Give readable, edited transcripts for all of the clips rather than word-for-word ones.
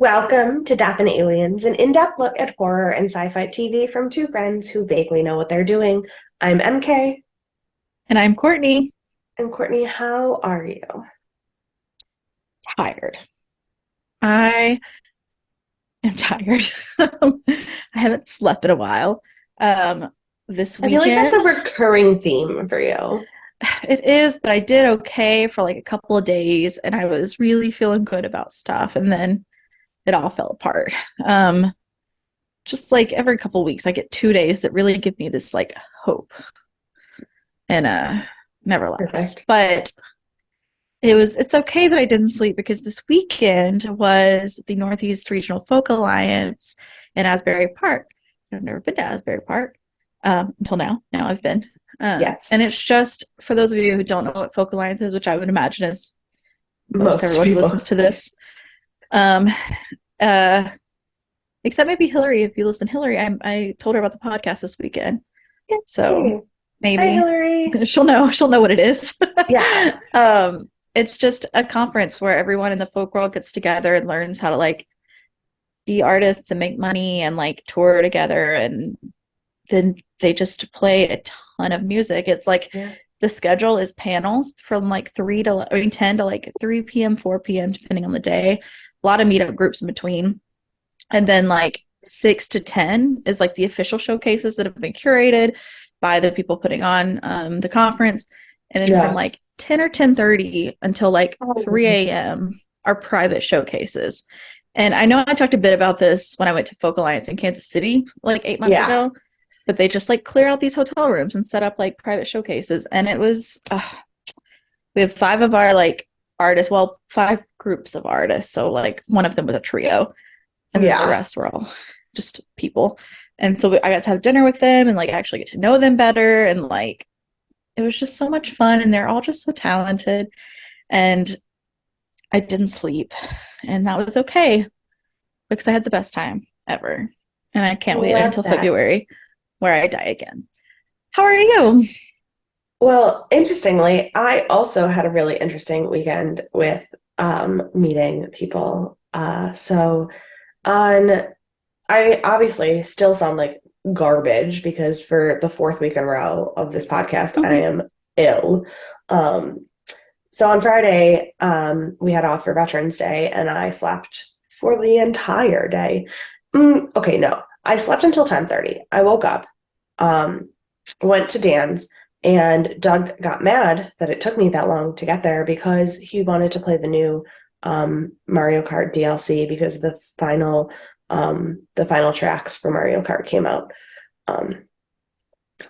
Welcome to Death and Aliens, an in-depth look at horror and sci-fi TV from two friends who vaguely know what they're doing. I'm MK. And I'm Courtney. And Courtney, how are you? Tired. I am tired. I haven't slept in a while. This I feel like that's weekend, a recurring theme for you. it is, but I did okay for like a couple of days and I was really feeling good about stuff. And then it all fell apart. Um, just like every couple of weeks, I get 2 days that really give me this like hope and never lasts. Perfect. But it's okay that I didn't sleep because this weekend was the Northeast Regional Folk Alliance in Asbury Park. I've never been to Asbury Park until now. Now I've been. Yes, And it's just for those of you who don't know what Folk Alliance is, which I would imagine is most most everyone who people. listens to this. Um, uh, except maybe Hillary, if you listen, Hillary, I told her about the podcast this weekend. So Yay. Hi, maybe Hillary. she'll know what it is. Yeah. It's just a conference where everyone in the folk world gets together and learns how to like be artists and make money and like tour together, and then they just play a ton of music. It's like Yeah. the schedule is panels from like 10 to like 3 p.m., 4 p.m., depending on the day. A lot of meetup groups in between. And then like 6 to 10 is like the official showcases that have been curated by the people putting on the conference. And then from Yeah. like 10 or 10:30 until like Oh, 3 a.m. are private showcases. And I know I talked a bit about this when I went to Folk Alliance in Kansas City like 8 months yeah. ago, but they just like clear out these hotel rooms and set up like private showcases. And it was, we have five of our like artists, well, five groups of artists. So like one of them was a trio, and then the Yeah. rest were all just people. And so I got to have dinner with them and like actually get to know them better. And like, it was just so much fun. And they're all just so talented. And I didn't sleep. And that was okay because I had the best time ever. And I I can't wait love until that. February where I die again. How are you? Well, interestingly, I also had a really interesting weekend with meeting people. On I obviously still sound like garbage because for the fourth week in a row of this podcast, I Mhm. am ill. Um, so on Friday, we had off for Veterans Day, and I slept for the entire day. Okay, no, I slept until 10:30. I woke up, um, went to Dan's, and Doug got mad that it took me that long to get there because he wanted to play the new Mario Kart DLC because the final tracks for Mario Kart came out. Um,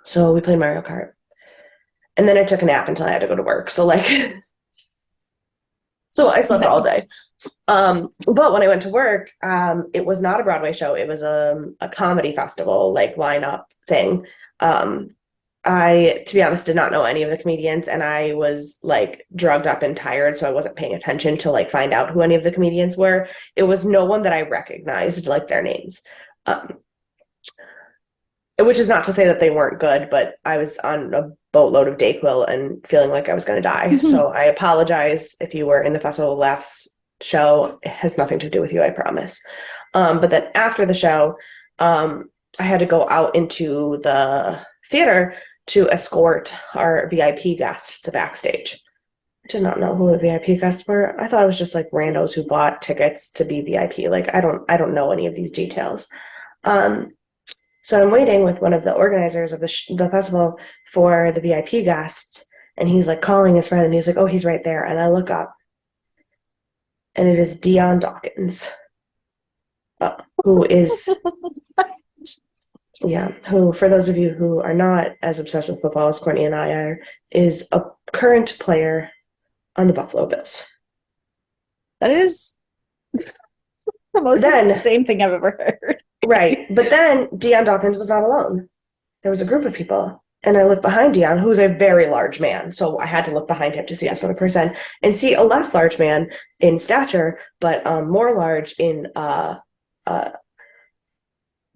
so we played Mario Kart, and then I took a nap until I had to go to work. So like, so I slept all day. Nice. But when I went to work, it was not a Broadway show. It was a comedy festival, like lineup thing. Um, I, to be honest, did not know any of the comedians, and I was like drugged up and tired, so I wasn't paying attention to like find out who any of the comedians were. It was no one that I recognized, like their names. Um, which is not to say that they weren't good, but I was on a boatload of Dayquil and feeling like I was going to die. So I apologize if you were in the Festival of Laughs show. It has nothing to do with you, I promise. But then after the show, I had to go out into the theater to escort our VIP guests to backstage. I did not know who the VIP guests were. I thought it was just like randos who bought tickets to be VIP. Like I don't know any of these details. Um, so I'm waiting with one of the organizers of the festival for the VIP guests, and he's like calling his friend, and he's like, "Oh, he's right there." And I look up, and it is Dion Dawkins, who is, yeah, who, for those of you who are not as obsessed with football as Courtney and I are, is a current player on the Buffalo Bills. That is the most Then, insane thing I've ever heard. right, but then Dion Dawkins was not alone. There was a group of people. And I looked behind Dion, who's a very large man. So I had to look behind him to see this other person and see a less large man in stature, but more large in uh,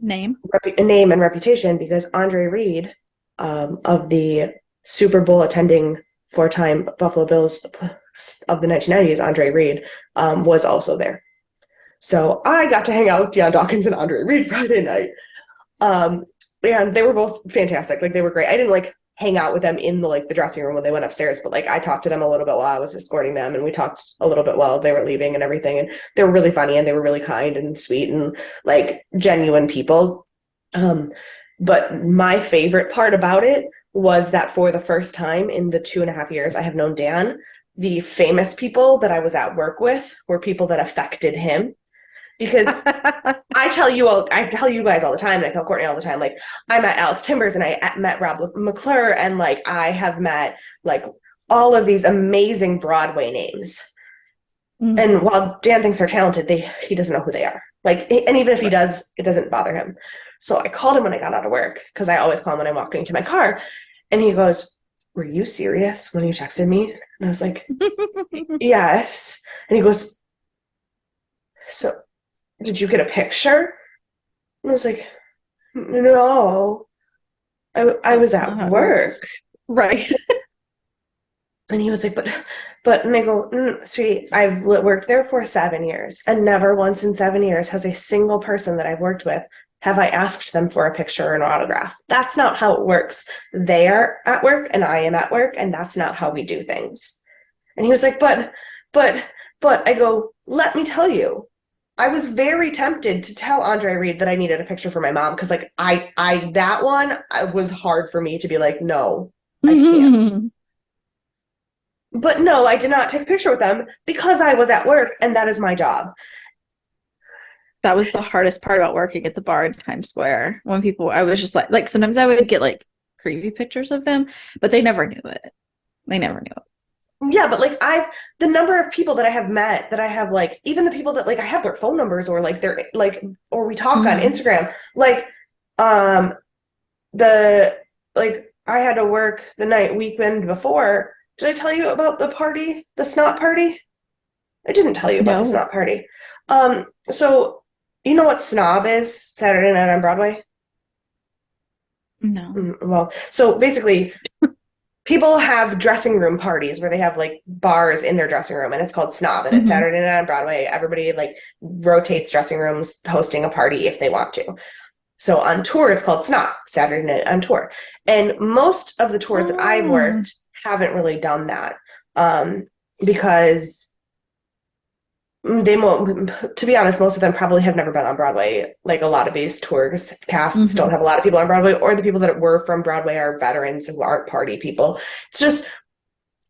Name. name and reputation because Andre Reed, of the Super Bowl attending four-time Buffalo Bills of the 1990s, Andre Reed, was also there. So I got to hang out with Deion Dawkins and Andre Reed Friday night. Um, and they were both fantastic. Like they were great. I didn't like hang out with them in the like the dressing room when they went upstairs, but like I talked to them a little bit while I was escorting them, and we talked a little bit while they were leaving and everything. And they were really funny and they were really kind and sweet and like genuine people. Um, but my favorite part about it was that for the first time in the 2.5 years I have known Dan, the famous people that I was at work with were people that affected him. Because I tell you guys all the time, and I tell Courtney all the time, like I met Alex Timbers and I met Rob McClure, and like I have met like all of these amazing Broadway names. And while Dan thinks they're talented, he doesn't know who they are. Like, and even if he does, it doesn't bother him. So I called him when I got out of work because I always call him when I'm walking to my car, and he goes, "Were you serious when you texted me?" And I was like, "Yes." And he goes, "So did you get a picture?" And I was like, "No, I was That's not at how it work." works. Right. And he was like, but, and I go, "Sweetie, I've worked there for 7 years, and never once in 7 years has a single person that I've worked with have I asked them for a picture or an autograph. That's not how it works. They are at work and I am at work, and that's not how we do things." And he was like, but, I go, "Let me tell you, I was very tempted to tell Andre Reed that I needed a picture for my mom, because like that one was hard for me to be like, no, I can't." But no, I did not take a picture with them because I was at work, and that is my job. That was the hardest part about working at the bar in Times Square. When people, I was just like sometimes I would get like creepy pictures of them, but they never knew it. They never knew it. Yeah, but like the number of people that I have met, that I have like, even the people that like I have their phone numbers, or like they're like, or we talk on Instagram, like, um, the, like I had to work the weekend before. Did I tell you about the party, the snot party? I didn't tell you about the No, snot party. So you know what snob is? Saturday Night on Broadway? no. Well, so basically, people have dressing room parties where they have like bars in their dressing room, and it's called Snob, and it's Mm-hmm. Saturday Night on Broadway. Everybody like rotates dressing rooms hosting a party if they want to. So on tour, it's called Snob, Saturday Night on Tour. And most of the tours that I've Oh. worked haven't really done that, because they won't, to be honest, most of them probably have never been on Broadway. Like a lot of these tours casts don't have a lot of people on Broadway, or the people that were from Broadway are veterans who aren't party people. It's just,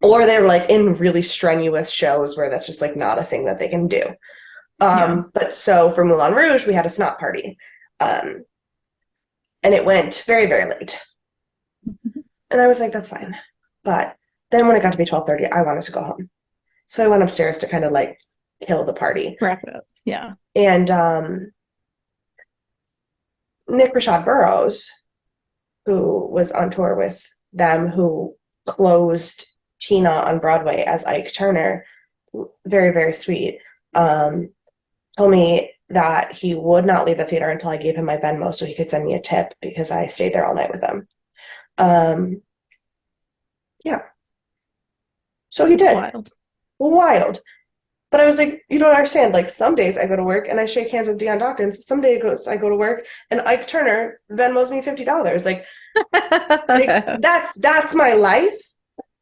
or they're like in really strenuous shows where that's just like not a thing that they can do. Yeah. But so for Moulin Rouge, we had a snot party. And it went very, very late. And I was like, that's fine. But then when it got to be 12:30, I wanted to go home. So I went upstairs to kind of like kill the party. Wrap it up. Yeah. And Nick Rashad Burroughs, who was on tour with them, who closed Tina on Broadway as Ike Turner, very, very sweet, told me that he would not leave the theater until I gave him my Venmo so he could send me a tip, because I stayed there all night with him. Yeah. So he did. Wild. Wild. But I was like, you don't understand. Like some days I go to work and I shake hands with Deion Dawkins. Some days I go to work and Ike Turner Venmos me $50. Like that's my life.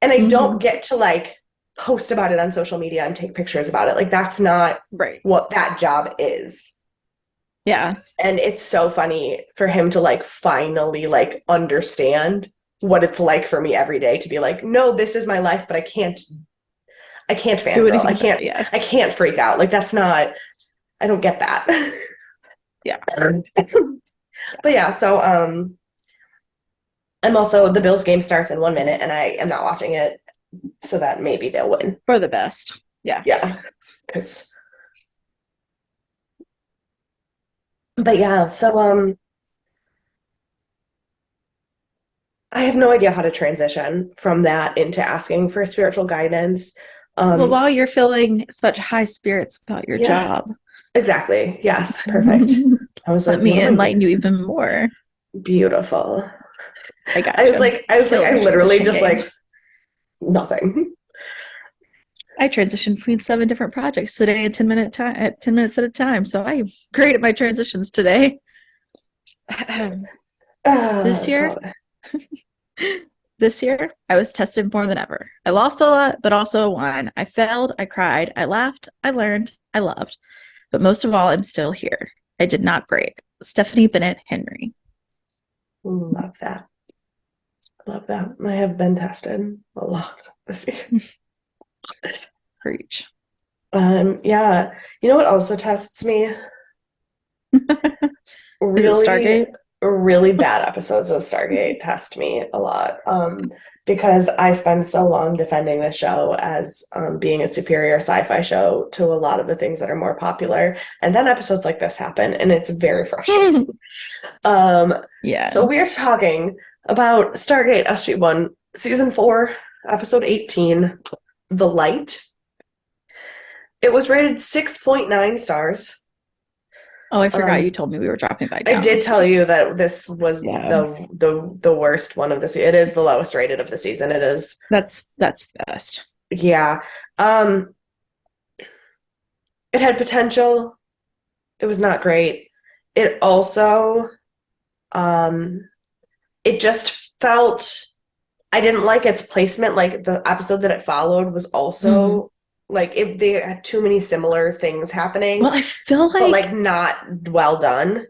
And I don't get to like post about it on social media and take pictures about it. Like that's not Right. what that job is. Yeah. And it's so funny for him to like finally like understand what it's like for me every day to be like, no, this is my life, but I can't fangirl. I can't freak out. Like that's not, I don't get that. Yeah. But yeah, so I'm also, the Bills game starts in 1 minute and I am not watching it, so that maybe they'll win. For the best. Yeah. Yeah. But yeah, so I have no idea how to transition from that into asking for spiritual guidance. Well, while you're feeling such high spirits about your job. Exactly. Yes. Perfect. I was Let like, me enlighten you even more. Beautiful. I got I was like, I literally just game. like nothing. I transition between 7 different projects today in 10 minutes at a time. So I'm great at my transitions today. This year, God. this year, I was tested more than ever. I lost a lot, but also won. I failed, I cried, I laughed, I learned, I loved. But most of all, I'm still here. I did not break. Stephanie Bennett Henry. Love that. Love that. I have been tested a lot this year. Preach. Yeah. You know what also tests me? Is it Really, Stargate? really bad episodes of Stargate test me a lot. Because I spend so long defending the show as being a superior sci-fi show to a lot of the things that are more popular. And then episodes like this happen, and it's very frustrating. Yeah. So we are talking about Stargate SG-1, Season 4, Episode 18, The Light. It was rated 6.9 stars. Oh, I forgot you told me we were dropping that I down. did tell you that this was Yeah. the worst one of the season. It is the lowest rated of the season. It is. That's best. Yeah. It had potential. It was not great. It also it just felt I didn't like its placement. Like the episode that it followed was also like they had too many similar things happening. Well, I feel but like not well done.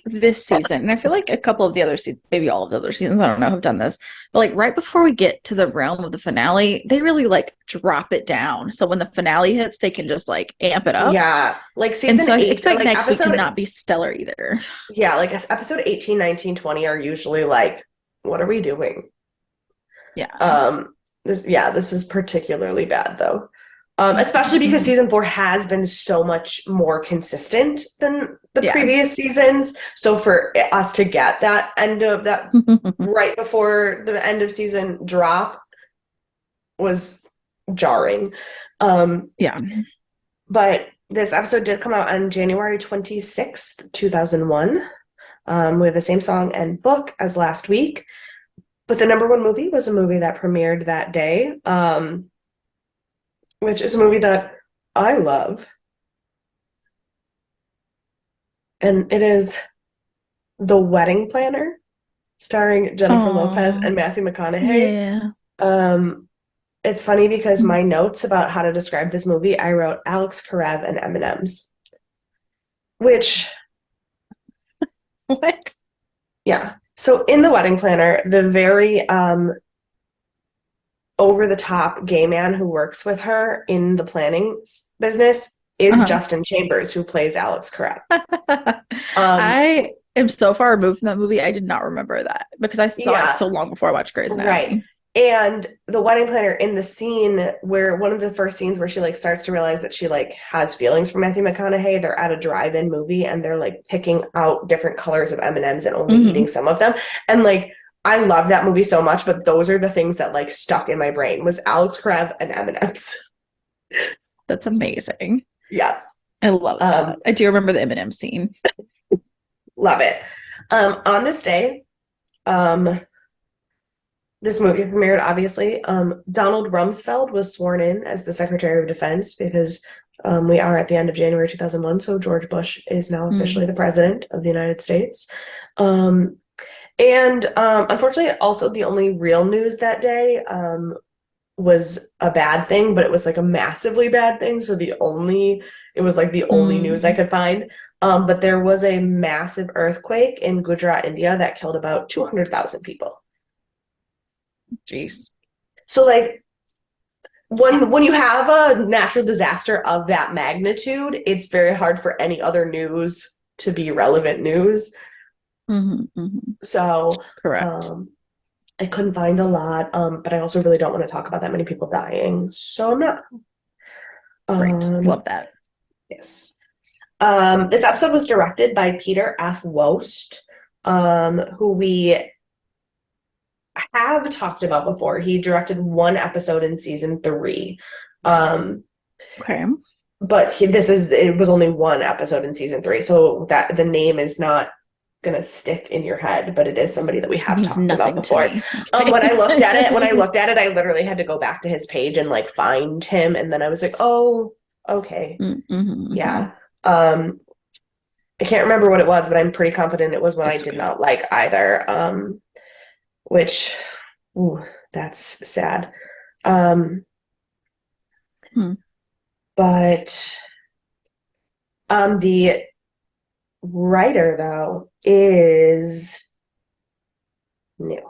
this season, and I feel like a couple of the other seasons, maybe all of the other seasons, I don't know, have done this. But like right before we get to the realm of the finale, they really like drop it down. So when the finale hits, they can just like amp it up. Yeah, like And season so I 8, expect like next week episode, to not be stellar either. yeah, like episode 18, 19, 20 are usually like, what are we doing? Yeah. This is particularly bad though. Especially because season 4 has been so much more consistent than the previous seasons. So for us to get that end of that right before the end of season drop was jarring. Yeah. But this episode did come out on January 26th, 2001. We have the same song and book as last week. But the number one movie was a movie that premiered that day, which is a movie that I love. And it is The Wedding Planner, starring Jennifer Lopez and Matthew McConaughey. Yeah. It's funny because my notes about how to describe this movie, I wrote Alex Karev and M&M's. Which... What? Yeah. So in The Wedding Planner, the very over-the-top gay man who works with her in the planning business is Justin Chambers, who plays Alex Karev. I am so far removed from that movie. I did not remember that because I saw it so long before I watched Grey's Anatomy. Right. And the wedding planner in the scene where one of the first scenes where she like starts to realize that she like has feelings for Matthew McConaughey, they're at a drive-in movie and they're like picking out different colors of M&Ms and only eating some of them. And like I love that movie so much, but those are the things that like stuck in my brain was Alex Karev and M&Ms. That's amazing. Yeah. I love that. I do remember the M&M scene. Love it. On this day, this movie premiered, obviously. Donald Rumsfeld was sworn in as the Secretary of Defense because we are at the end of January 2001, so George Bush is now officially the President of the United States. Unfortunately, also the only real news that day was a bad thing, but it was like a massively bad thing. So it was like the only news I could find. But there was a massive earthquake in Gujarat, India that killed about 200,000 people. Jeez. So like when you have a natural disaster of that magnitude, it's very hard for any other news to be relevant news. So correct. I couldn't find a lot, but I also really don't want to talk about that many people dying, so I'm not. Great. Love that. Yes. This episode was directed by Peter F. Wost, who we have talked about before. He directed one episode in season 3. Okay. But it was only one episode in season 3, so that the name is not gonna stick in your head, but it is somebody that we It have means talked about nothing to before. me. Okay. When I looked at it, I literally had to go back to his page and like find him, and then I was like, oh, okay, Mm-hmm. yeah. I can't remember what it was, but I'm pretty confident it was one I That's did okay. not like either. Which, ooh, that's sad. Um, Hmm. but the writer though is new.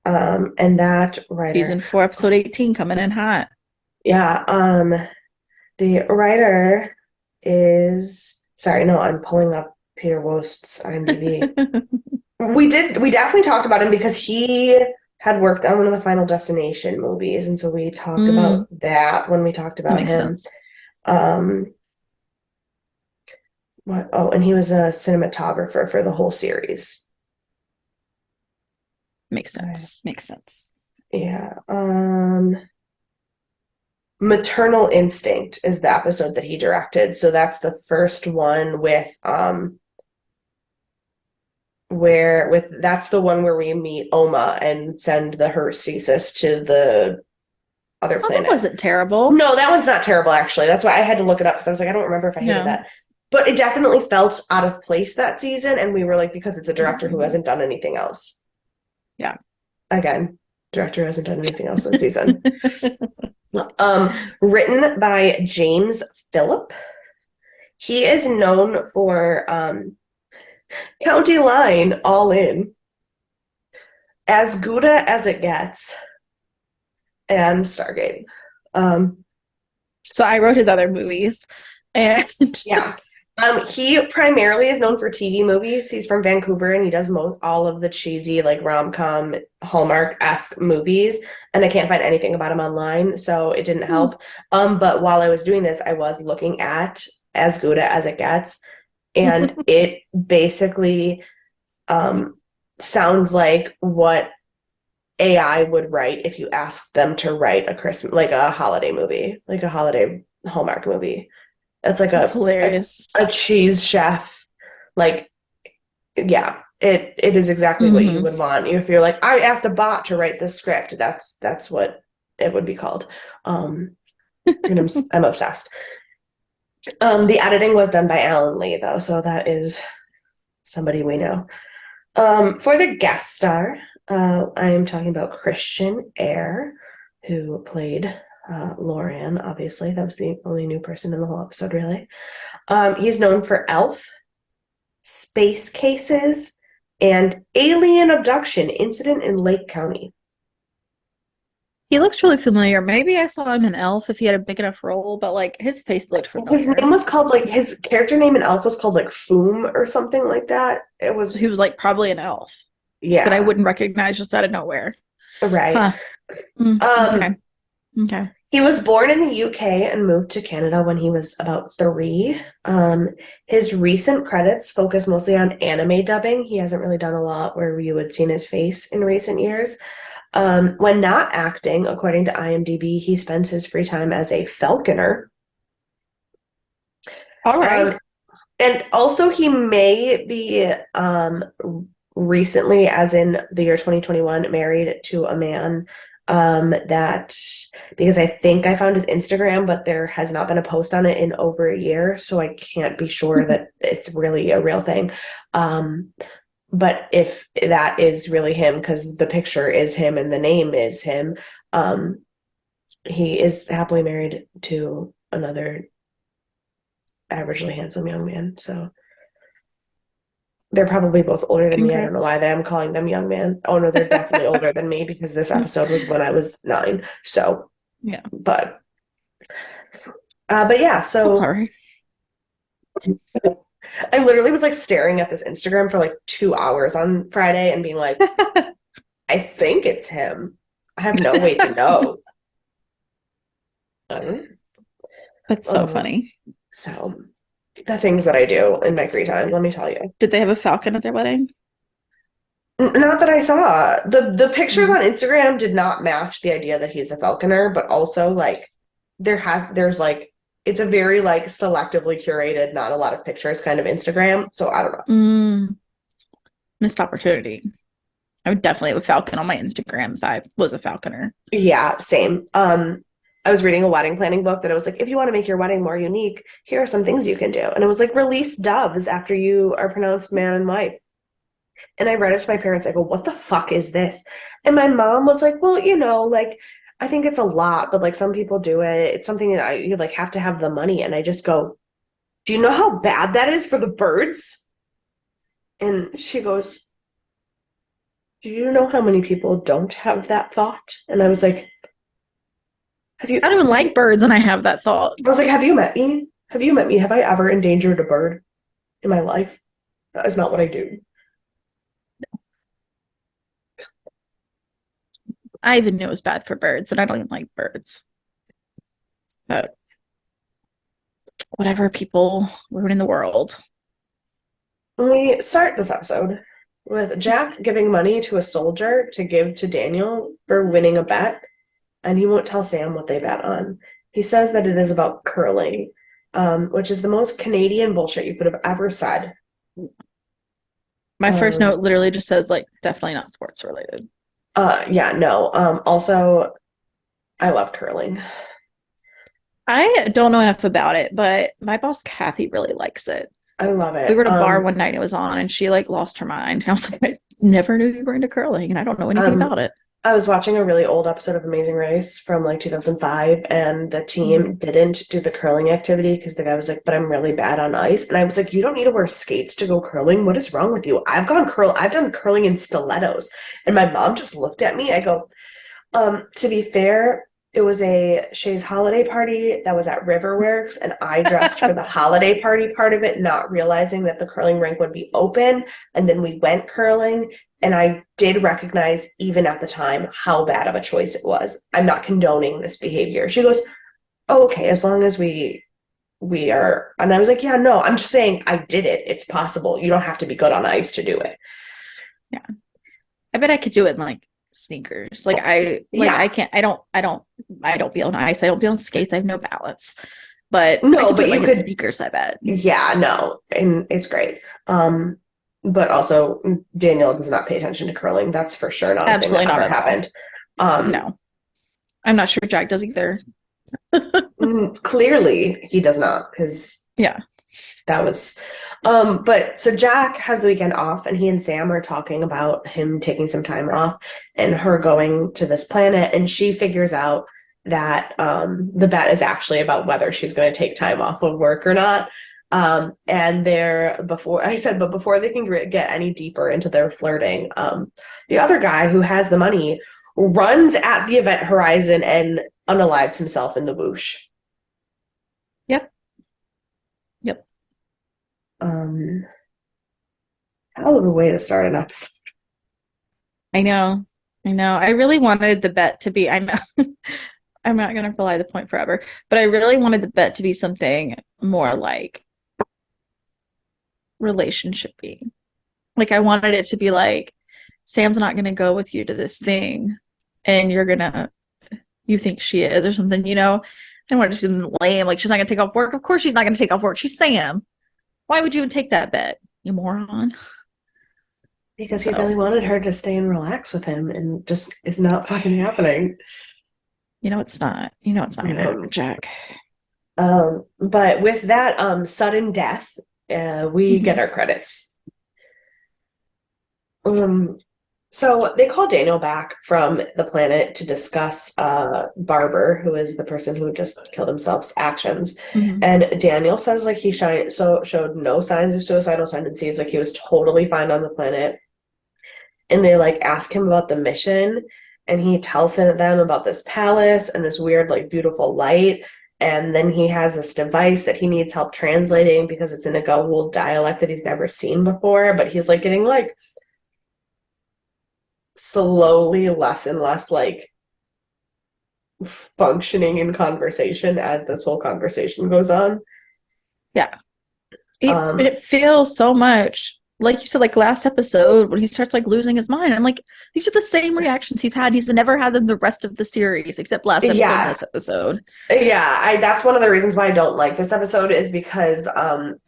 And that writer, Season 4, episode 18 coming in hot. yeah, the writer is sorry, no, I'm pulling up Peter Wost's IMDb. We definitely talked about him because he had worked on one of the Final Destination movies, and so we talked about Mm, that when we talked that about makes him. sense. Um, what? Oh, and he was a cinematographer for the whole series. Makes Right. sense. Makes sense. Yeah. Maternal Instinct is the episode that he directed. So that's the first one with that's the one where we meet Oma and send the Hersthesis to the other Oh, that planet. wasn't terrible. No, that one's not terrible actually. That's why I had to look it up because I was like, I don't remember if I hated No. that. But it definitely felt out of place that season, and we were like, because it's a director who Mhm. hasn't done anything else. Yeah. Again, director hasn't done anything else this season. Written by James Phillip. He is known for County Line, All In, As Good as It Gets, and Stargate. Um, So I wrote his other movies, and yeah. He primarily is known for TV movies. He's from Vancouver and he does all of the cheesy, like rom-com, Hallmark-esque movies. And I can't find anything about him online, so it didn't help. But while I was doing this, I was looking at As Good as It Gets, and it basically um, sounds like what AI would write if you asked them to write a Christmas, like a holiday movie, like a holiday Hallmark movie. It's like that's a hilarious. a cheese chef. Like, yeah, it is exactly what you Hmm. would want. If you're like, I asked a bot to write this script, that's what it would be called. Um, and I'm obsessed. The editing was done by Alan Lee though, so that is somebody we know. For the guest star, I am talking about Christian Eyre, who played Lorian. Obviously, that was the only new person in the whole episode, really. He's known for Elf, Space Cases, and Alien Abduction Incident in Lake County. He looks really familiar. Maybe I saw him in Elf if he had a big enough role, but like his face looked His familiar. name was called like his character name in Elf was called like Foom or something like that. It So was he was like probably an elf that I yeah, wouldn't recognize just out of nowhere. right. Huh. Mm, Um, okay. Okay. he was born in the UK and moved to Canada when he was about 3. His recent credits focus mostly on anime dubbing. He hasn't really done a lot where you would seen his face in recent years. When not acting, according to IMDb, he spends his free time as a falconer. All right. Um, and also, he may be recently, as in the year 2021, married to a man that, because I think I found his Instagram, but there has not been a post on it in over a year, so I can't be sure that it's really a real thing. But if that is really him, because the picture is him and the name is him, he is happily married to another averagely handsome young man. So they're probably both older than me. I don't know why Congrats. I'm calling them young man. Oh no, they're definitely older than me because this episode was when I was 9. So, Yeah. but yeah, That's all so right. I literally was like staring at this Instagram for like 2 hours on Friday and being like, I think it's him. I have no way to know. Um, That's so funny. so the things that I do in my free time, let me tell you. Did they have a falcon at their wedding? Not that I saw. The pictures Mm. on Instagram did not match the idea that he's a falconer, but also like there's like it's a very like selectively curated, not a lot of pictures kind of Instagram. So I don't know. Mm, missed opportunity. I would definitely have a falcon on my Instagram if I was a falconer. Yeah, same. I was reading a wedding planning book that it was like, if you want to make your wedding more unique, here are some things you can do. And it was like, release doves after you are pronounced man and wife. And I read it to my parents. I go, what the fuck is this? And my mom was like, well, like, I think it's a lot, but like some people do it. It's something that you like have to have the money. And I just go, do you know how bad that is for the birds? And she goes, do you know how many people don't have that thought? And I was like, have you? I don't even like birds, and I have that thought. I was like, have you met me? Have you met me? Have I ever endangered a bird in my life? That is not what I do. I even knew it was bad for birds, and I don't even like birds. But whatever, people ruining the world. We start this episode with Jack giving money to a soldier to give to Daniel for winning a bet, and he won't tell Sam what they bet on. He says that it is about curling, which is the most Canadian bullshit you could have ever said. My first note literally just says, like, definitely not sports related. Yeah, no. Also, I love curling. I don't know enough about it, but my boss Kathy really likes it. I love it. We were at a bar one night and it was on, and she like lost her mind. And I was like, I never knew you were into curling, and I don't know anything about it. I was watching a really old episode of Amazing Race from like 2005, and the team didn't do the curling activity because the guy was like, but I'm really bad on ice. And I was like, you don't need to wear skates to go curling. What is wrong with you? I've done curling in stilettos. And my mom just looked at me. I go, to be fair, it was a Shay's holiday party that was at Riverworks, and I dressed for the holiday party part of it, not realizing that the curling rink would be open. And then we went curling, and I did recognize, even at the time, how bad of a choice it was. I'm not condoning this behavior. She goes, oh, okay, as long as we are. And I was like, yeah, no, I'm just saying I did it. It's possible. You don't have to be good on ice to do it. Yeah. I bet I could do it in like sneakers. I can't, I don't be on ice. I don't be on skates. I have no balance. But no, I could but do it, you like, could in sneakers, I bet. Yeah, no, and it's great. But also Daniel does not pay attention to curling. That's for sure not a thing Absolutely that not ever at all. happened. No. I'm not sure Jack does either. Clearly he does not, because Yeah. that was but so Jack has the weekend off, and he and Sam are talking about him taking some time off and her going to this planet, and she figures out that the bet is actually about whether she's going to take time off of work or not. And before they can get any deeper into their flirting, the other guy who has the money runs at the event horizon and unalives himself in the whoosh. Yep. Yep. Hell of a way to start an episode. I know. I really wanted the bet to be, I'm I'm not gonna belie the point forever, but I really wanted the bet to be something more like relationshipy. Like, I wanted it to be like, Sam's not gonna go with you to this thing, and you think she is, or something, you know? I don't want it to be lame, like she's not gonna take off work. Of course she's not gonna take off work. She's Sam. Why would you even take that bet, you moron? Because he really wanted her to stay and relax with him, and just is not fucking happening. It's not. It's not gonna happen, Jack. But with that sudden death, we get our credits. So they call Daniel back from the planet to discuss Barber, who is the person who just killed himself's actions. And Daniel says like he showed no signs of suicidal tendencies, like he was totally fine on the planet. And they like ask him about the mission, and he tells them about this palace and this weird like beautiful light. And then he has this device that he needs help translating because it's in a Goa'uld dialect that he's never seen before. But he's like getting like slowly less and less like functioning in conversation as this whole conversation goes on. Yeah. It feels so much like you said, like last episode when he starts like losing his mind, I'm like, these are the same reactions he's had. He's never had in the rest of the series, except last episode and this Yes. episode. Yeah, I that's one of the reasons why I don't like this episode is because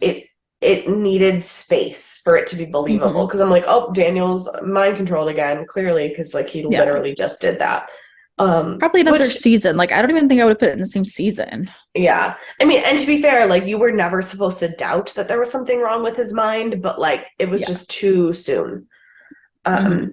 it needed space for it to be believable. Hmm. Because I'm like, oh, Daniel's mind controlled again, clearly, because like he Yeah. literally just did that. Probably another Which season. Like, I don't even think I would put it in the same season. yeah, I mean, and to be fair, like you were never supposed to doubt that there was something wrong with his mind, but like it was Yeah. just too soon. Hmm. Um,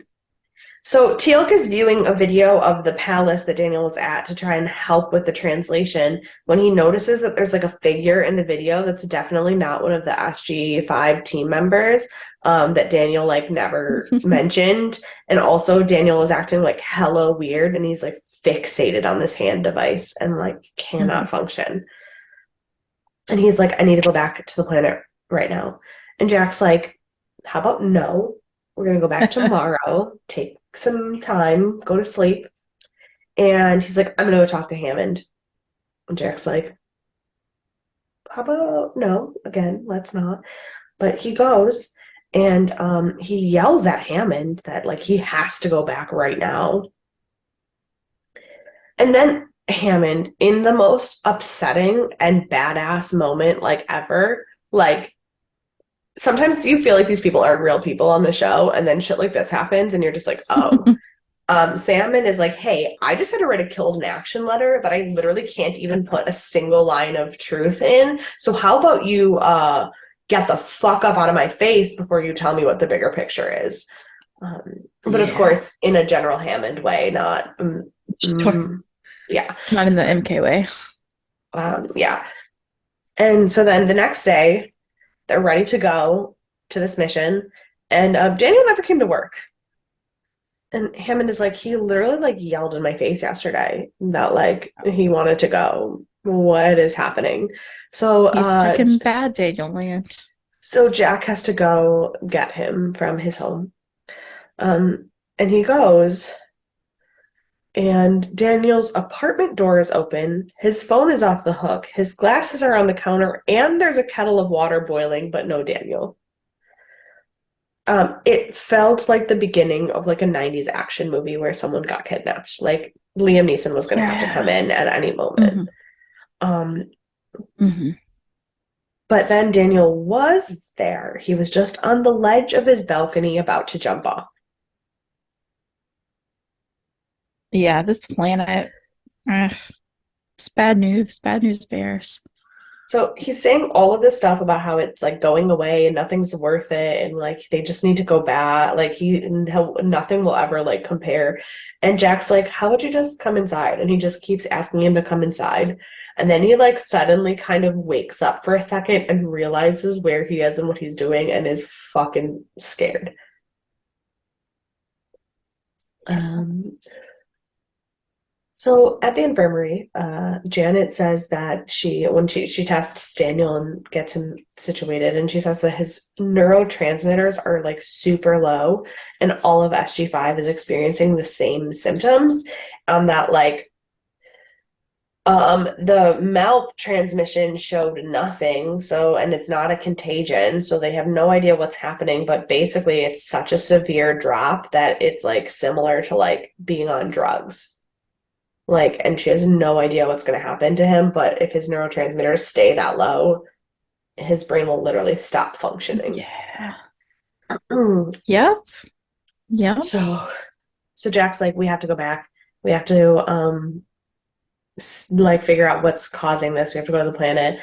So Teal'c is viewing a video of the palace that Daniel was at to try and help with the translation when he notices that there's like a figure in the video that's definitely not one of the SG-5 team members that Daniel like never mentioned. And also Daniel is acting like hella weird and he's like fixated on this hand device and like cannot Hmm. function. And he's like, I need to go back to the planet right now. And Jack's like, how about no? We're going to go back tomorrow, take some time, go to sleep. And he's like, I'm going to go talk to Hammond. And Jack's like, how about no? Again, let's not. But he goes and he yells at Hammond that like he has to go back right now. And then Hammond, in the most upsetting and badass moment like ever, like sometimes you feel like these people aren't real people on the show, and then shit like this happens, and you're just like, oh. Salmon is like, hey, I just had to write a killed in action letter that I literally can't even put a single line of truth in. So how about you get the fuck up out of my face before you tell me what the bigger picture is? But of Yeah. course, in a General Hammond way, not, Sure. yeah, Not in the MK way. yeah. And so then the next day, they're ready to go to this mission, and Daniel never came to work. And Hammond is like, he literally like yelled in my face yesterday that like he wanted to go. What is happening? So He's stuck in bad Daniel land. so Jack has to go get him from his home. And he goes, and Daniel's apartment door is open. His phone is off the hook. His glasses are on the counter, and there's a kettle of water boiling, but no Daniel. It felt like the beginning of like a 90s action movie where someone got kidnapped. Like Liam Neeson was going to have to come Yeah. in at any moment. Hmm. Um, Hmm. but then Daniel was there. He was just on the ledge of his balcony about to jump off. Yeah, this planet. Ugh, it's bad news. Bad news bears. So he's saying all of this stuff about how it's like going away and nothing's worth it and like they just need to go back. Like nothing will ever like compare. And Jack's like, how would you just come inside? And he just keeps asking him to come inside. And then he like suddenly kind of wakes up for a second and realizes where he is and what he's doing and is fucking scared. Um, So at the infirmary, Janet says that when she tests Daniel and gets him situated, and she says that his neurotransmitters are like super low, and all of SG-5 is experiencing the same symptoms. That like the MALP transmission showed nothing, so and it's not a contagion, so they have no idea what's happening. But basically, it's such a severe drop that it's like similar to like being on drugs. Like, and she has no idea what's going to happen to him, but if his neurotransmitters stay that low, his brain will literally stop functioning. Yeah. Yep. Yep. So, so Jack's like, we have to go back. We have to, like figure out what's causing this. We have to go to the planet.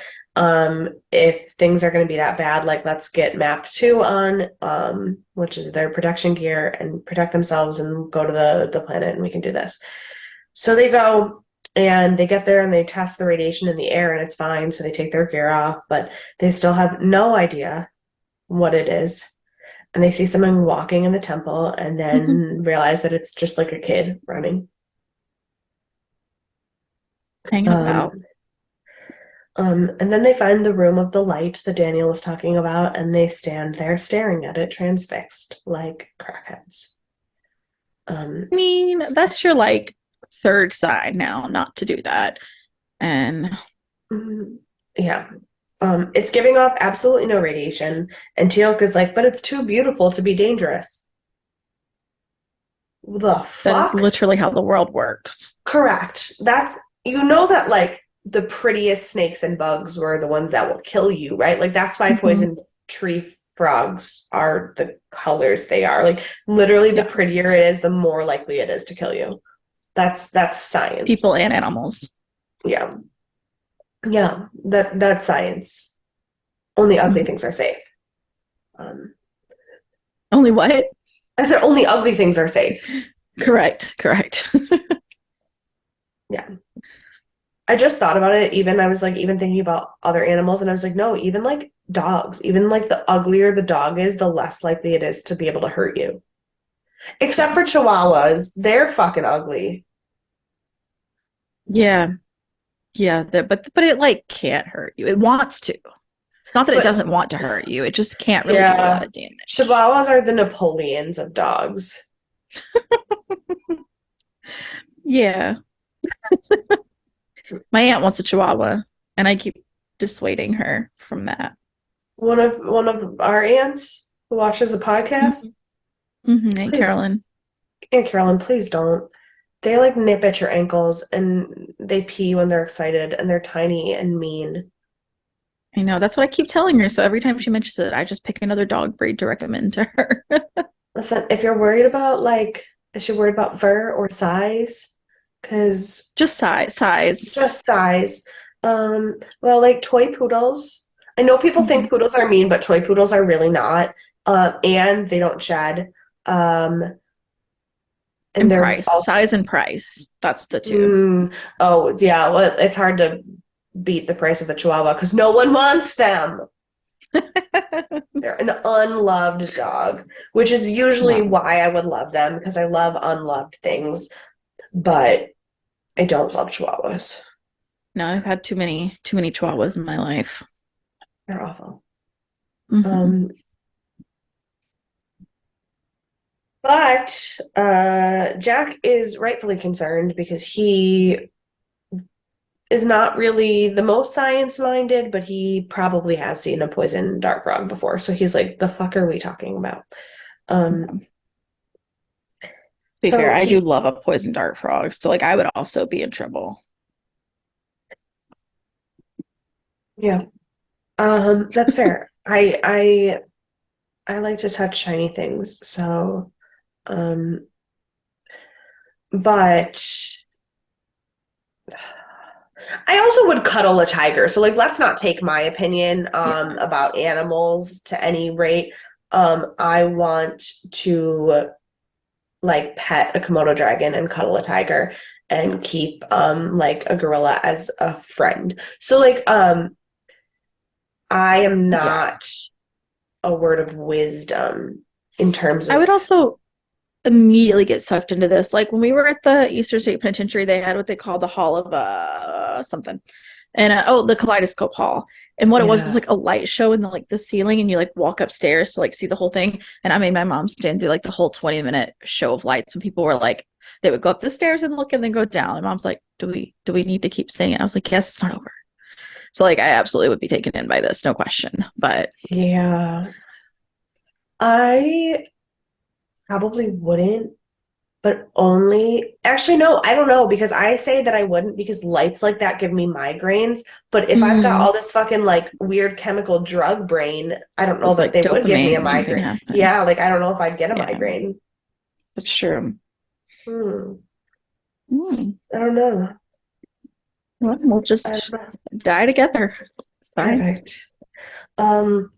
If things are going to be that bad, like let's get mapped 2 on, which is their protection gear and protect themselves and go to the planet and we can do this. So they go and they get there and they test the radiation in the air and it's fine. So they take their gear off, but they still have no idea what it is. And they see someone walking in the temple and then realize that it's just like a kid running. Hanging about. Um, and then they find the room of the light that Daniel was talking about, and they stand there staring at it, transfixed like crackheads. I mean, that's your like third sign now not to do that. And mm, yeah. It's giving off absolutely no radiation. And Teal'c's like, but it's too beautiful to be dangerous. The That is fuck? literally how the world works. Correct. That's, you know, that like the prettiest snakes and bugs were the ones that will kill you, right? Like that's why Mhm. poison tree frogs are the colors they are. Like literally the Yeah, prettier it is, the more likely it is to kill you. That's people science. and animals. Yeah. Yeah. That's science. Only ugly Mhm. things are safe. Um, Only what? I said only ugly things are safe. Correct, correct. Yeah. I just thought about it. Even I was like, even thinking about other animals, and I was like, no, even like dogs, even like the uglier the dog is, the less likely it is to be able to hurt you. Except Yeah. for chihuahuas, they're fucking ugly. Yeah. Yeah, but it like can't hurt you. It wants to. It's not that it But doesn't want to hurt you. It just can't really do a lot yeah, of damage. chihuahuas are the Napoleons of dogs. Yeah. My aunt wants a chihuahua, and I keep dissuading her from that. One of our aunts who watches the podcast, Hmm. Hmm. Aunt please, Carolyn. Aunt Carolyn, please don't. They like nip at your ankles and they pee when they're excited and they're tiny and mean. I know. That's what I keep telling her. So every time she mentions it, I just pick another dog breed to recommend to her. Listen, if you're worried about like, is she worried about fur or size? Because Just size. just size. Well, like toy poodles. I know people Hmm. think poodles are mean, but toy poodles are really not. And they don't shed. Um, and And they're price. also, Size and price. That's the two. mm, oh yeah, well, it's hard to beat the price of a Chihuahua because no one wants them. They're an unloved dog, which is usually No. why I would love them because I love unloved things, but I don't love Chihuahuas. No, I've had too many chihuahuas in my life. They're awful. Hmm. Um, but Jack is rightfully concerned because he is not really the most science minded, but he probably has seen a poison dart frog before. So he's like, the fuck are we talking about? Um, To be fair, so I do he, love a poison dart frog, so like I would also be in trouble. yeah, that's fair. I like to touch shiny things. So, um, but I also would cuddle a tiger. So like let's not take my opinion Yeah. about animals to any rate. I want to like pet a Komodo dragon and cuddle a tiger and keep like a gorilla as a friend. So like I am Yeah. not a word of wisdom in terms I of would also immediately get sucked into this. Like when we were at the Eastern State Penitentiary, they had what they call the Hall of something, and the Kaleidoscope Hall. And what it was yeah. like a light show in the ceiling, and you like walk upstairs to like see the whole thing. And I made my mom stand through like the whole 20-minute show of lights when people were like, they would go up the stairs and look and then go down. And mom's like, do we need to keep saying it? I was like, yes, it's not over. So like I absolutely would be taken in by this, no question. But Yeah. I probably wouldn't, but only actually no, I don't know because I say that I wouldn't because lights like that give me migraines. But if I've got mm, all this fucking like weird chemical drug brain, I don't know just that like they would give me a dopamine thing migraine. happening. Yeah, like I don't know if I'd get a Yeah, migraine. that's true. Hmm, Mm. I don't know. Well, we'll I don't just know. die together. It's fine. Perfect. Um,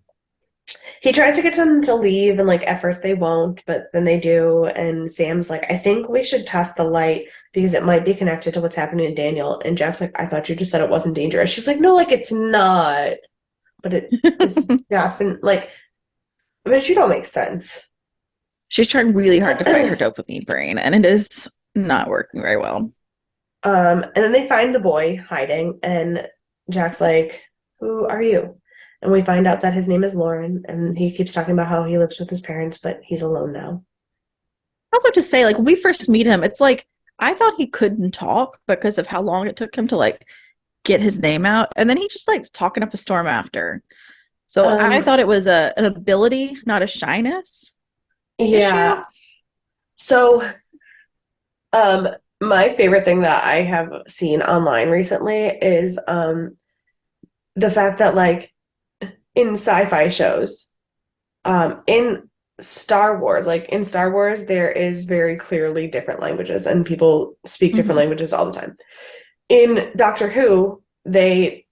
he tries to get them to leave, and like at first they won't, but then they do. And Sam's like, I think we should test the light because it might be connected to what's happening to Daniel. And Jack's like, I thought you just said it wasn't dangerous. She's like, no, like it's not, but it's definitely like, but you don't make sense. She's trying really hard to fight her dopamine brain, and it is not working very well. And then they find the boy hiding, and Jack's like, who are you? And we find out that his name is Lauren, and he keeps talking about how he lives with his parents, but he's alone now. Also, to say, like, when we first meet him, it's like I thought he couldn't talk because of how long it took him to like get his name out. And then he just like talking up a storm after. So I Um, thought it was an ability, not a shyness issue. yeah. So, um, my favorite thing that I have seen online recently is the fact that like in sci-fi shows, in Star Wars, there is very clearly different languages and people speak different Mm-hmm. languages all the time. In Doctor Who, they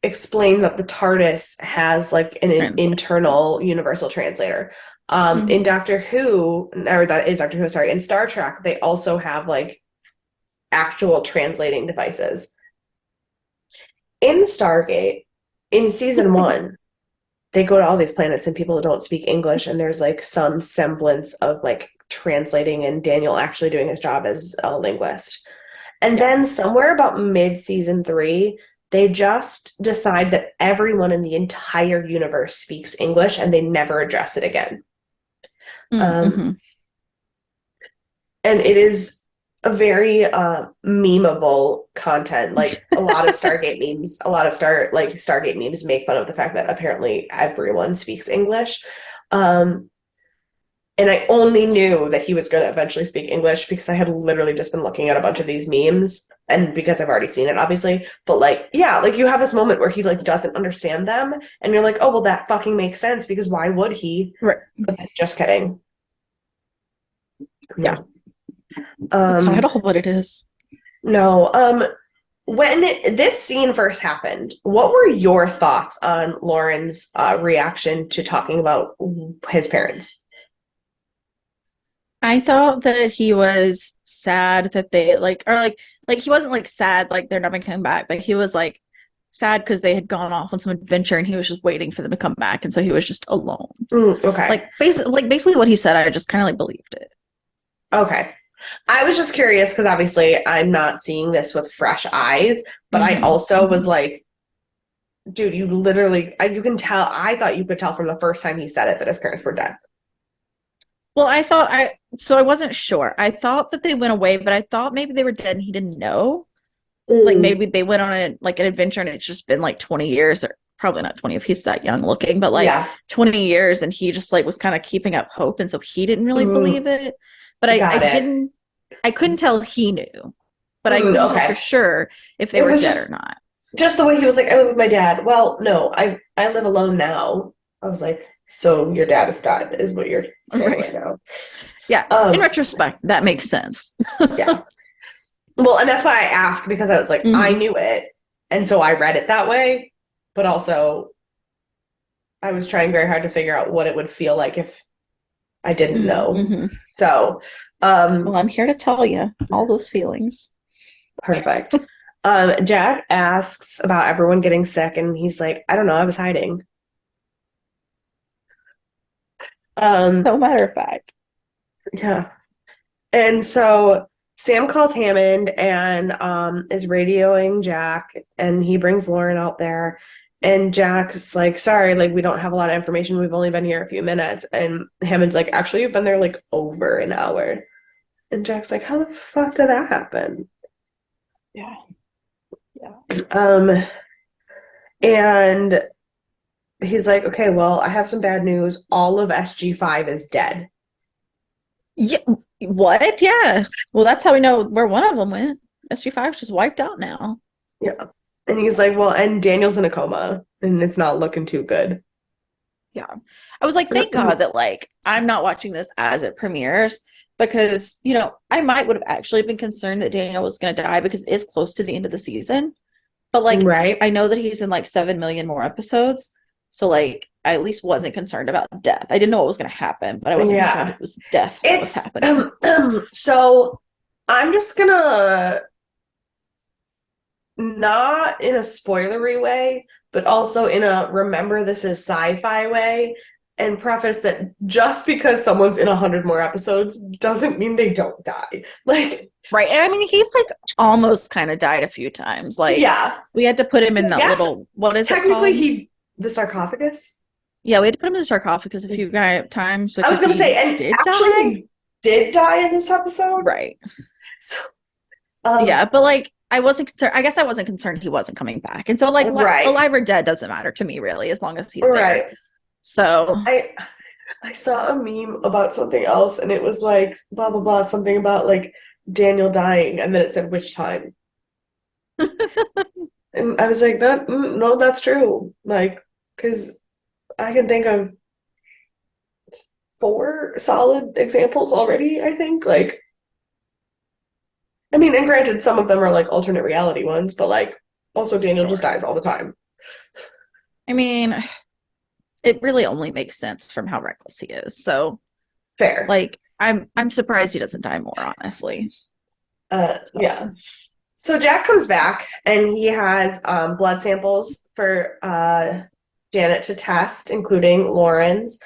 explain that the TARDIS has like an Translates. internal universal translator. In Mm-hmm. Doctor Who, or that is Doctor Who, sorry, in Star Trek, they also have like actual translating devices. In Stargate, in season one, they go to all these planets and people don't speak English, and there's like some semblance of like translating and Daniel actually doing his job as a linguist. And Yeah. then somewhere about mid season three, they just decide that everyone in the entire universe speaks English and they never address it again. Um, Mm-hmm. and it is a very memeable content. Like a lot of Stargate memes, a lot of Stargate memes make fun of the fact that apparently everyone speaks English. Um, and I only knew that he was going to eventually speak English because I had literally just been looking at a bunch of these memes and because I've already seen it, obviously. But like, yeah, like you have this moment where he like doesn't understand them and you're like, oh, well, that fucking makes sense because why would he? Right. But then, just kidding. Yeah. No. That's not Um, at all what it is. no. When this scene first happened, what were your thoughts on Lauren's reaction to talking about his parents? I thought that he was sad that they like he wasn't like sad like they're never coming back, but he was like sad because they had gone off on some adventure and he was just waiting for them to come back, and so he was just alone. Okay. Basically what he said, I just kind of like believed it. Okay. I was just curious because obviously I'm not seeing this with fresh eyes, but I Mm-hmm. also was Mm-hmm. like, dude, you literally, you can tell, I thought you could tell from the first time he said it that his parents were dead. Well, I wasn't sure. I thought that they went away, but I thought maybe they were dead and he didn't know. Like Mm, maybe they went on an adventure and it's just been like 20 years, or probably not 20 if he's that young looking, but like yeah. 20 years, and he just like was kind of keeping up hope, and so he didn't really believe Mm, it. But I got it. didn't I couldn't tell he knew, but I couldn't tell for Okay. sure if they It were was dead or not. just the way he was like, I live with my dad. Well, no, I live alone now. I was like, so your dad is dead, is what you're saying Right. right now. Yeah. In Um, retrospect, that makes sense. yeah. Well, and that's why I asked because I was like, I Hmm. knew it, and so I read it that way, but also I was trying very hard to figure out what it would feel like if I didn't know. Mm-hmm. So, Well, um, I'm here to tell you all those feelings. perfect. Jack asks about everyone getting sick, and he's like, I don't know, I was hiding. Um, No matter of fact. yeah. And so Sam calls Hammond and is radioing Jack, and he brings Lauren out there. And Jack's like, sorry, like we don't have a lot of information. We've only been here a few minutes. And Hammond's like, actually, you've been there like over an hour. And Jack's like, how the fuck did that happen? Yeah. Yeah. Um, and he's like, okay, well, I have some bad news. All of SG-5 is dead. Yeah. What? Yeah. Well, that's how we know where one of them went. SG5 is just wiped out now. Yeah. And he's like, well, and Daniel's in a coma, and it's not looking too good. Yeah. I was like, thank God that like I'm not watching this as it premieres, because, I might would have actually been concerned that Daniel was going to die because it is close to the end of the season. But like Right? I know that he's in like 7 million more episodes. So like I at least wasn't concerned about death. I didn't know what was going to happen, but I wasn't concerned Yeah. it was death that was It's happening. so I'm just gonna not in a spoilery way, but also in a remember this is sci-fi way, and preface that just because someone's in 100 more episodes doesn't mean they don't die. Like, Right. And I mean, he's like almost kind of died a few times. Like yeah, we had to put him in that yes, little, what is it technically called? the sarcophagus. Yeah, we had to put him in the sarcophagus a few times I was because gonna say, he and did actually die. he did die in this episode. Right. So, Yeah, but like I wasn't concerned. I guess I wasn't concerned he wasn't coming back. And so like what Right. alive or dead doesn't matter to me really, as long as he's there. Right. So I saw a meme about something else and it was like blah blah blah something about like Daniel dying and then it said which time. And I was like that no that's true. Like cuz I can think of four solid examples already, I think. Like I mean, and granted some of them are like alternate reality ones, but like also Daniel just sure. dies all the time. I mean, it really only makes sense from how reckless he is. So Fair. like I'm surprised he doesn't die more, honestly. Yeah. So So Jack comes back and he has blood samples for Janet to test, including Lauren's.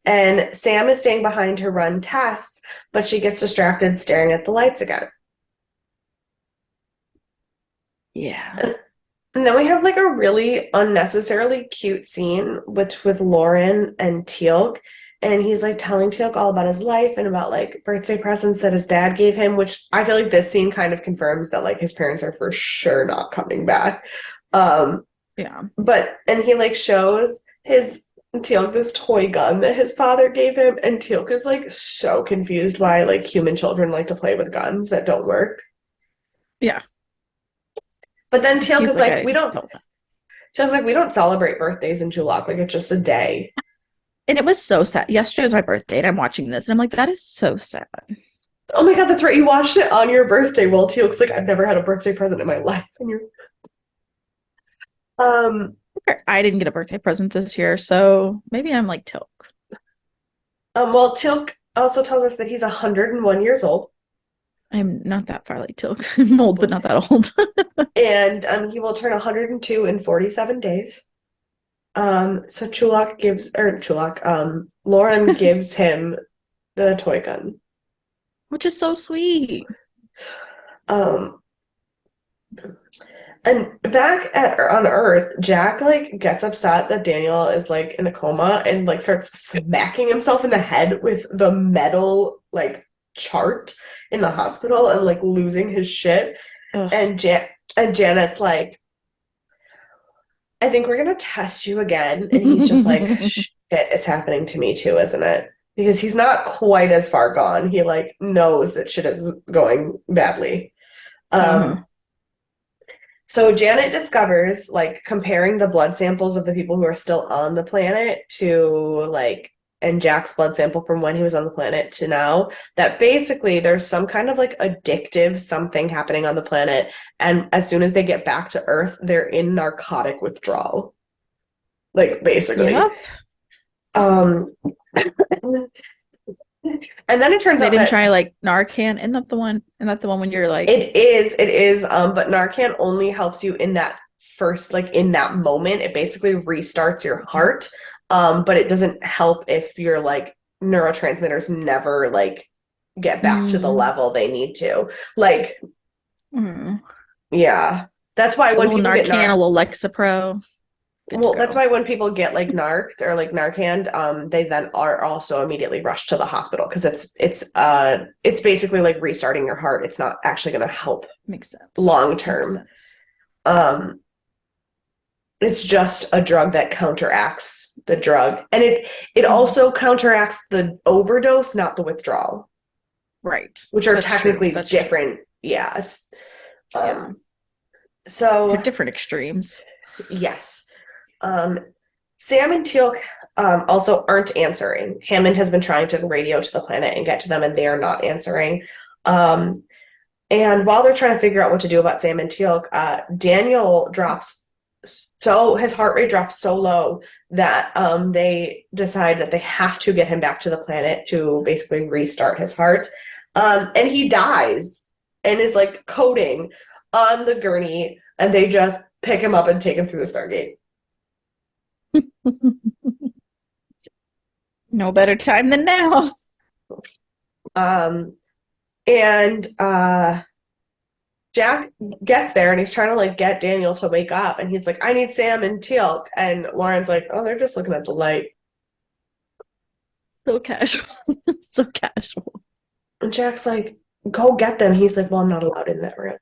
And Sam is staying behind to run tests, but she gets distracted staring at the lights again. yeah. And then we have like a really unnecessarily cute scene with Lauren and Teal'c. And he's like telling Teal'c all about his life and about like birthday presents that his dad gave him, which I feel like this scene kind of confirms that like his parents are for sure not coming back. Um, Yeah. but and he like shows his Teal'c this toy gun that his father gave him, and Teal'c is like so confused why like human children like to play with guns that don't work. Yeah. But then Teal'c He's is like, like, I we don't don't know. Teal'c's like, we don't celebrate birthdays in Chulak, like it's just a day. And it was so sad. Yesterday was my birthday, and I'm watching this, and I'm like, that is so sad. Oh my god, that's right. You watched it on your birthday. Well, Teal'c's like, I've never had a birthday present in my life. And you're um I didn't get a birthday present this year, so maybe I'm like Tilk. well Teal'c also tells us that he's 101 years old. I'm not that far like Tilk. I'm old, but not that old. And he will turn 102 in 47 days. So Lauren gives him the toy gun. Which is so sweet. Um, and on Earth, Jack like gets upset that Daniel is like in a coma and like starts smacking himself in the head with the metal like chart in the hospital and like losing his shit. Ugh. And Janet's like, I think we're gonna test you again. And he's just like, shit, it's happening to me too, isn't it? Because he's not quite as far gone. He like knows that shit is going badly. Uh-huh. Um, so Janet discovers, like, comparing the blood samples of the people who are still on the planet to like and Jack's blood sample from when he was on the planet to now, that basically there's some kind of like addictive something happening on the planet. And as soon as they get back to Earth, they're in narcotic withdrawal. Like basically. Yep. Um and then it turns They out didn't that try like Narcan. Isn't that the one? And that's the one when you're like, it is, but Narcan only helps you in that first, like in that moment. It basically restarts your heart, but it doesn't help if your like neurotransmitters never like get back to the mm, level they need to. Like, mm. yeah, that's why A when little people get Narcan, a little Lexapro, good to well, that's go. why when people get like narked or like Narcan, they then are also immediately rushed to the hospital because it's basically like restarting your heart. It's not actually going to help Makes sense. long Makes term. sense. Um, it's just a drug that counteracts the drug, and it Mm. also counteracts the overdose, not the withdrawal, Right. which are That's true. technically That's true. different. Yeah, it's Yeah. They're so different extremes. yes. Um, Sam and Teal'c also aren't answering. Hammond has been trying to radio to the planet and get to them, and they are not answering. Um, and while they're trying to figure out what to do about Sam and Teal'c, Daniel drops so his heart rate drops so low that they decide that they have to get him back to the planet to basically restart his heart. And he dies and is like coding on the gurney, and they just pick him up and take him through the Stargate. No better time than now. Um, and Jack gets there and he's trying to like get Daniel to wake up, and he's like, I need Sam and Teal'c. And Lauren's like, oh, they're just looking at the light. So casual. So casual. And Jack's like, go get them. He's like, well, I'm not allowed in that room.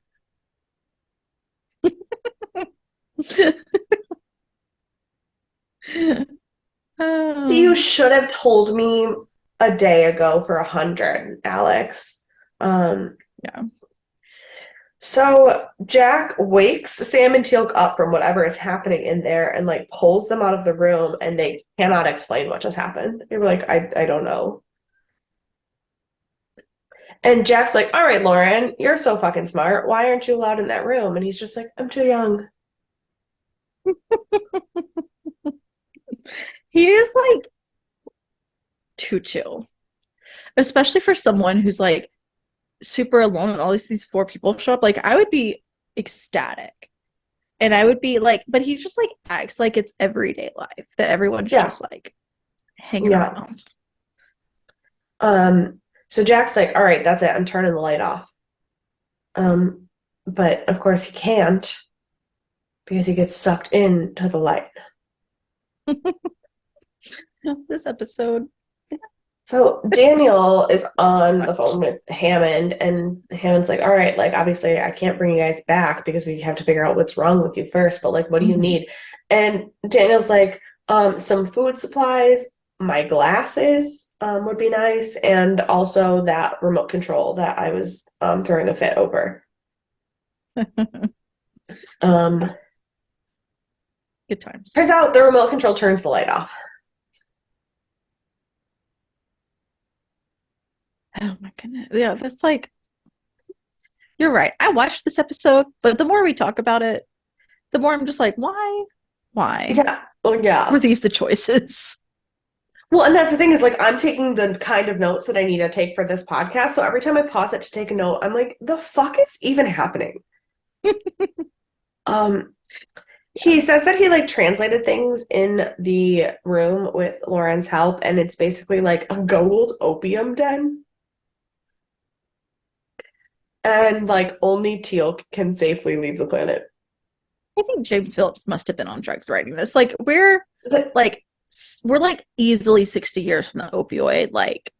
You Oh, should have told me a day ago for 100, Alex. Um, yeah. so Jack wakes Sam and Teal'c up from whatever is happening in there and like pulls them out of the room, and they cannot explain what just happened. They were like, I don't know. And Jack's like, all right, Lauren, you're so fucking smart. Why aren't you allowed in that room? And he's just like, I'm too young. He is like too chill, especially for someone who's like super alone and all these four people show up. Like I would be ecstatic. And I would be like, but he just like acts like it's everyday life, that everyone's Yeah, just like hanging yeah. around. So Jack's like, all right, that's it. I'm turning the light off. Um, but of course he can't because he gets sucked into the light. This episode. So Daniel is Too on the much. phone with Hammond, and Hammond's like, all right, like obviously I can't bring you guys back because we have to figure out what's wrong with you first, but like what do you Mhm. need? And Daniel's like, some food supplies, my glasses would be nice, and also that remote control that I was throwing a fit over. Um, Good times. Turns out the remote control turns the light off. Oh my goodness. Yeah, that's like, you're right. I watched this episode, but the more we talk about it, the more I'm just like, why? Why Yeah, well, yeah. were these the choices? Well, and that's the thing is like I'm taking the kind of notes that I need to take for this podcast. So every time I pause it to take a note, I'm like, the fuck is even happening? Um, he Yeah. says that he like translated things in the room with Lauren's help, and it's basically like a gold opium den. And like only Teal can safely leave the planet. I think James Phillips must have been on drugs writing this. Like like we're like easily 60 years from the opioid like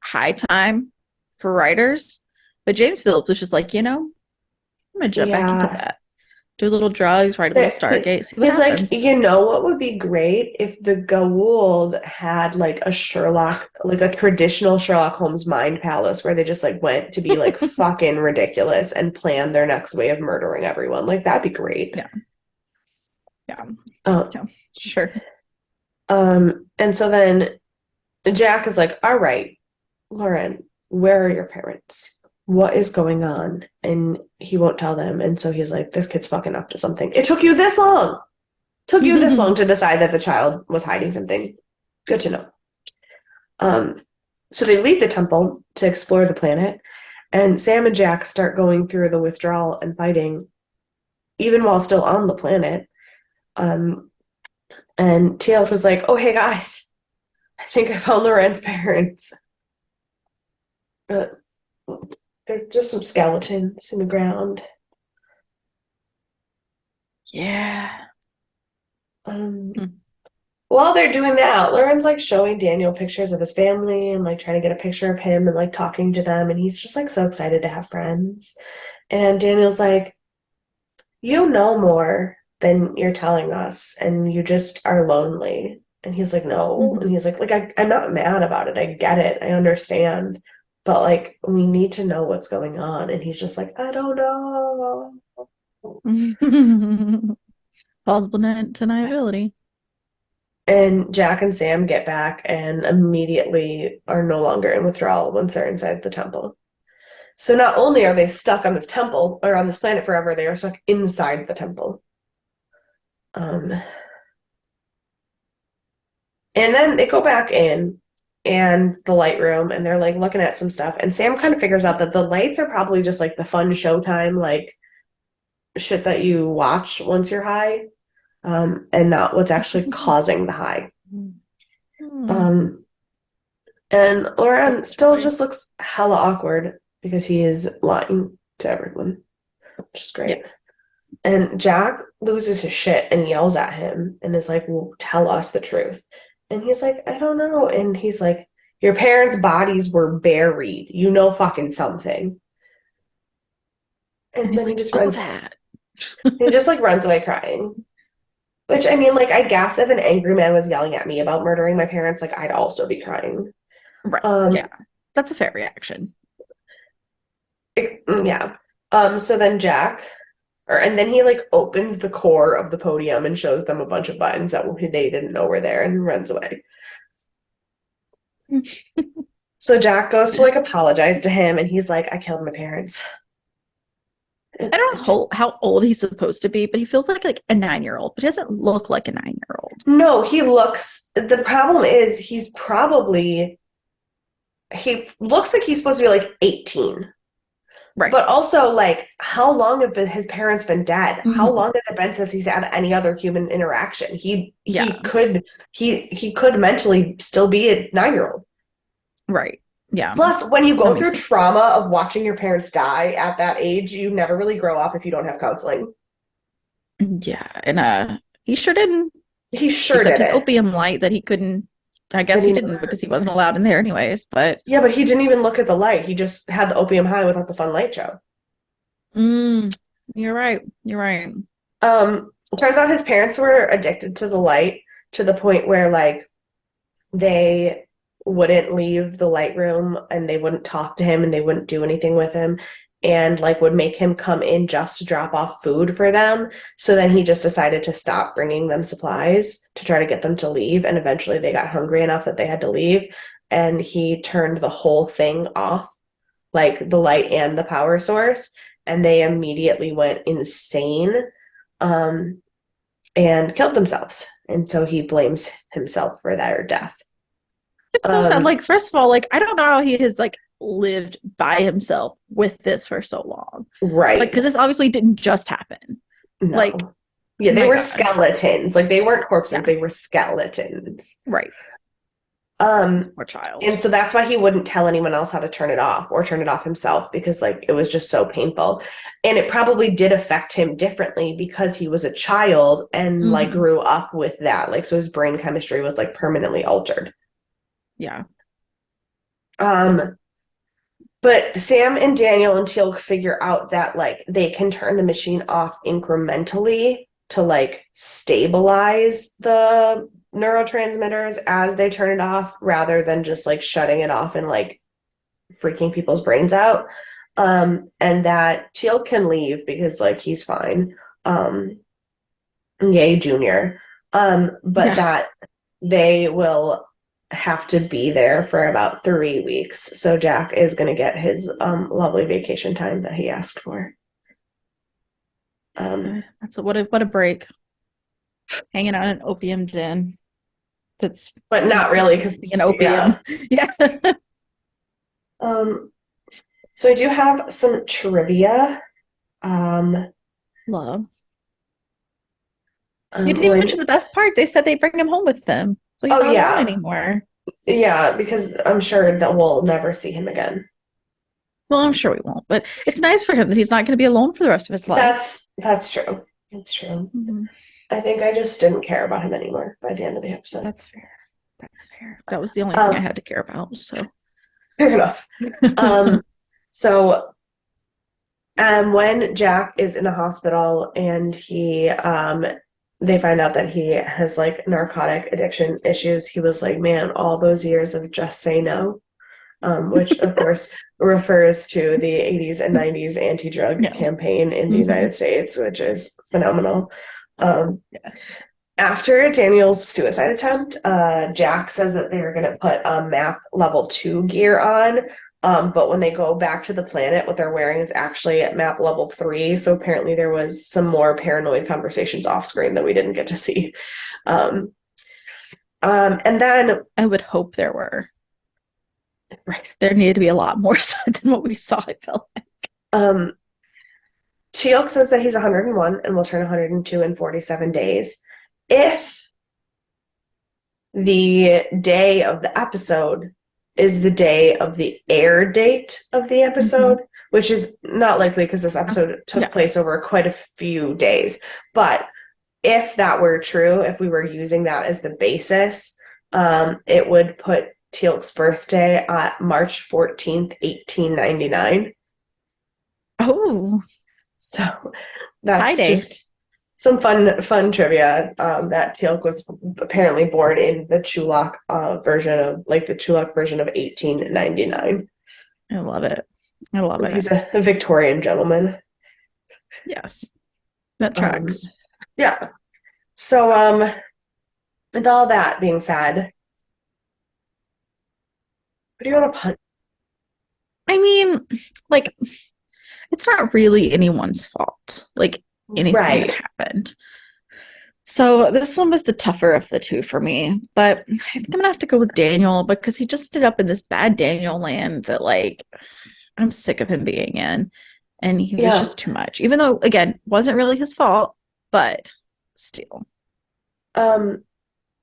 high time for writers. But James Phillips was just like, I'm gonna jump back into Yeah. that. Do a little drugs, write a little Stargate, see what He's like, happens. you know what would be great if the Goa'uld had like a Sherlock, like a traditional Sherlock Holmes mind palace where they just like went to be like fucking ridiculous and plan their next way of murdering everyone. Like that'd be great. Yeah. Yeah. Um, Yeah. Sure. and so then Jack is like, all right, Lauren, where are your parents? What is going on? And he won't tell them. And so he's like, this kid's fucking up to something. It took you this long. Took you this long to decide that the child was hiding something. Good to know. Um, so they leave the temple to explore the planet, and Sam and Jack start going through the withdrawal and fighting, even while still on the planet. Um, and Teal'c was like, "Oh, hey guys, I think I found Loren's parents. Uh, they're just some skeletons in the ground." Yeah. Um, Mm. while they're doing that, Loren's like showing Daniel pictures of his family and like trying to get a picture of him and like talking to them, and he's just like so excited to have friends. And Daniel's like, you know more than you're telling us, and you just are lonely. And he's like, no. And Mhm. he's like, I'm not mad about it. I get it. I understand. But like, we need to know what's going on. And he's just like, I don't know. Plausible deniability. And Jack and Sam get back and immediately are no longer in withdrawal once they're inside the temple. So not only are they stuck on this temple or on this planet forever, they are stuck inside the temple. Um, And then they go back in and the light room and they're like looking at some stuff. And Sam kind of figures out that the lights are probably just like the fun showtime, like shit that you watch once you're high, and not what's actually causing the high. Hmm. Um, and Lauren still Interesting. just looks hella awkward because he is lying to everyone, which is Yeah. great. And Jack loses his shit and yells at him and is like, well, tell us the truth. And he's like, I don't know. And he's like, your parents' bodies were buried. You know fucking something. And And he's then he like, just oh, runs. that. He just like runs away crying. Which I mean, like, I guess if an angry man was yelling at me about murdering my parents, like I'd also be crying. Right. Um, Yeah. That's a fair reaction. yeah. So then and then he like opens the core of the podium and shows them a bunch of buttons that they didn't know were there and runs away. So Jack goes to like apologize to him and he's like, I killed my parents. I don't know how old he's supposed to be, but he feels like a 9-year-old, but he doesn't look like a 9-year-old. No, the problem is he looks like he's supposed to be like 18. Right. But also, like, how long have his parents been dead? How Mm-hmm. long has it been since he's had any other human interaction? Yeah. He could mentally still be a 9-year-old. Right. Yeah. Plus, when you That go makes through sense. trauma of watching your parents die at that age, you never really grow up if you don't have counseling. Yeah. And he sure didn't, He sure except did his it. opium light that he couldn't. I guess That he he didn't never. because he wasn't allowed in there anyways, but Yeah, but he didn't even look at the light. He just had the opium high without the fun light show. mm, you're right. You're right. It turns out his parents were addicted to the light to the point where like they wouldn't leave the light room and they wouldn't talk to him and they wouldn't do anything with him and like would make him come in just to drop off food for them. So then he just decided to stop bringing them supplies to try to get them to leave. And eventually they got hungry enough that they had to leave. And he turned the whole thing off, like the light and the power source. And they immediately went insane, um, and killed themselves. And so he blames himself for their death. It's so sad. Um, Like, first of all, like I don't know how he has like lived by himself with this for so long. Like, right. because this obviously didn't just happen. Like, No. Yeah, they my were gosh. skeletons. Like they weren't corpses, Yeah. they were skeletons. Right. Um, Poor child. and so that's why he wouldn't tell anyone else how to turn it off or turn it off himself because like it was just so painful. And it probably did affect him differently because he was a child and like Hmm. grew up with that. Like so his brain chemistry was like permanently altered. Yeah. Um, but Sam and Daniel and Teal figure out that like they can turn the machine off incrementally to like stabilize the neurotransmitters as they turn it off rather than just like shutting it off and like freaking people's brains out. And that Teal can leave because like he's fine. Yay, Junior. But Yeah. that they will have to be there for about 3 weeks. So Jack is going to get his lovely vacation time that he asked for. Um, Good. That's what a break. Hanging out in an opium den that's but not really because an yeah. opium. Yeah. Um, so I do have some trivia. Um, Love. You I'm didn't even going. mention the best part. They said they bring him home with them. So he's Oh not alone yeah, anymore. yeah, because I'm sure that we'll never see him again. Well, I'm sure we won't, but it's nice for him that he's not going to be alone for the rest of his life. That's true. That's true. Mhm. I think I just didn't care about him anymore by the end of the episode. That's fair. That's fair. That was the only thing I Um, had to care about. So, fair enough. Um, so when Jack is in a hospital and they find out that he has like narcotic addiction issues, he was like, man, all those years of just say no, which of course refers to the 80s and 90s anti-drug yeah. campaign in the Hmm. United States, which is phenomenal. Um, Yes. After Daniel's suicide attempt, Jack says that they're going to put a map level 2 gear on. But when they go back to the planet, what they're wearing is actually at map level 3. So apparently there was some more paranoid conversations off screen that we didn't get to see. Um, and then, I would hope there were. right, There needed to be a lot more than what we saw, I felt like. um, Teal'c says that he's 101 and will turn 102 in 47 days. If the day of the episode is the day of the air date of the Mm-hmm. episode, which is not likely because this episode took Yeah. place over quite a few days. But if that were true, if we were using that as the basis, it would put Teal'c's birthday at March 14th, 1899. Oh, So Hi that's day. just some fun trivia. That Teal'c was apparently born in the Chulak version of like the Chulak version of 1899. I love it. I love it. He's a Victorian gentleman. Yes, that Um, tracks. yeah. So with all that being said, what do you want to put? I mean, like, it's not really anyone's fault, like anything that Right. happened. So this one was the tougher of the two for me, but I think I'm gonna have to go with Daniel because he just ended up in this bad Daniel land that like I'm sick of him being in. And he was Yeah. just too much. Even though again, wasn't really his fault, but still. Um,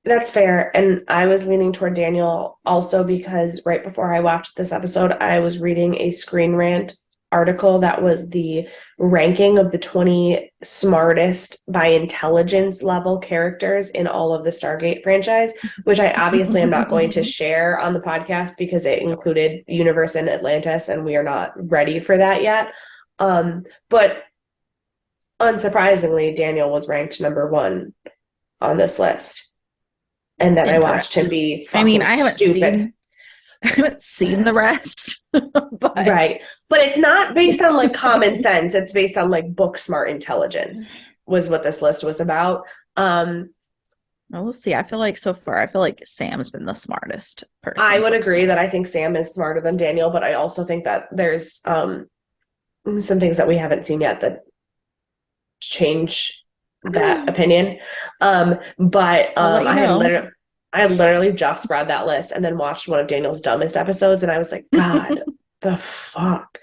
that's fair. And I was leaning toward Daniel also because right before I watched this episode, I was reading a Screen Rant article that was the ranking of the 20 smartest by intelligence level characters in all of the Stargate franchise, which I obviously am not going to share on the podcast because it included Universe and Atlantis, and we are not ready for that yet. But unsurprisingly, Daniel was ranked number one on this list. And then I watched him Incorrect. be I mean, fucking stupid. I haven't seen the rest, but Right. But it's not based on like common sense. It's based on like book smart intelligence, was what this list was about. Um, well, we'll see. I feel like so far, I feel like Sam's been the smartest I person, would book agree that smart. I think Sam is smarter than Daniel, but I also think that there's some things that we haven't seen yet that change that opinion. But I'll let you know. I literally just read that list and then watched one of Daniel's dumbest episodes, and I was like, God, the fuck.